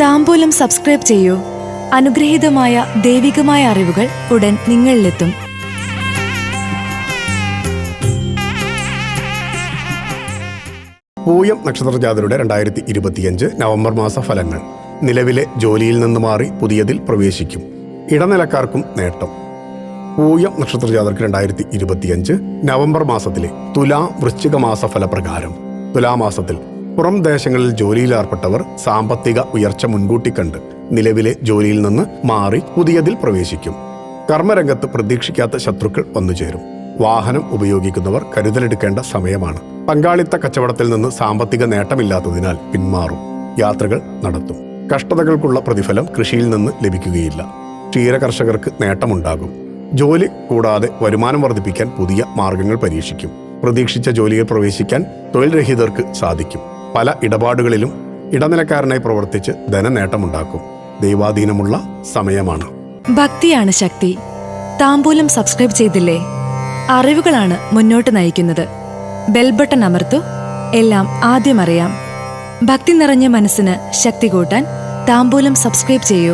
താംബൂലം subscribe ചെയ്യൂ. അനുഗ്രഹീതമായ ദൈവികമായ അറിവുകൾ ഉടൻ നിങ്ങളിലെത്തും. പൂയം നക്ഷത്രജാതരുടെ 2025 നവംബർ മാസ ഫലങ്ങൾ. നിലവിലെ ജോലിയിൽ നിന്ന് മാറി പുതിയതിൽ പ്രവേശിക്കും. ഇടനിലക്കാർക്കും നേട്ടം. പൂയം നക്ഷത്രജാതർക്ക് 2025 നവംബർ മാസത്തിലെ തുലാ വൃശ്ചിക മാസ ഫലപ്രകാരം തുലാമാസത്തിൽ പുറം ദേശങ്ങളിൽ ജോലിയിലേർപ്പെട്ടവർ സാമ്പത്തിക ഉയർച്ച മുൻകൂട്ടി കണ്ട് നിലവിലെ ജോലിയിൽ നിന്ന് മാറി പുതിയതിൽ പ്രവേശിക്കും. കർമ്മരംഗത്ത് പ്രതീക്ഷിക്കാത്ത ശത്രുക്കൾ വന്നുചേരും. വാഹനം ഉപയോഗിക്കുന്നവർ കരുതലെടുക്കേണ്ട സമയമാണ്. പങ്കാളിത്ത കച്ചവടത്തിൽ നിന്ന് സാമ്പത്തിക നേട്ടമില്ലാത്തതിനാൽ പിന്മാറും. യാത്രകൾ നടത്തും. കഷ്ടതകൾക്കുള്ള പ്രതിഫലം കൃഷിയിൽ നിന്ന് ലഭിക്കുകയില്ല. ക്ഷീരകർഷകർക്ക് നേട്ടമുണ്ടാകും. ജോലി കൂടാതെ വരുമാനം വർദ്ധിപ്പിക്കാൻ പുതിയ മാർഗങ്ങൾ പരീക്ഷിക്കും. പ്രതീക്ഷിച്ച ജോലിയിൽ പ്രവേശിക്കാൻ തൊഴിൽ രഹിതർക്ക് സാധിക്കും. പല ഇടപാടുകളിലും ഇടനിലക്കാരനായി പ്രവർത്തിച്ച് ധനനേട്ടമുണ്ടാക്കും. ദൈവാധീനമുള്ള സമയമാണ്. ഭക്തിയാണ് ശക്തി. താംബൂലം സബ്സ്ക്രൈബ് ചെയ്തില്ലേ? അറിവുകളാണ് മുന്നോട്ട് നയിക്കുന്നത്. ബെൽ ബട്ടൺ അമർത്തു. എല്ലാം ആദ്യം അറിയാം. ഭക്തി നിറഞ്ഞ മനസ്സിന് ശക്തി കൂട്ടാൻ താംബൂലം സബ്സ്ക്രൈബ് ചെയ്യൂ.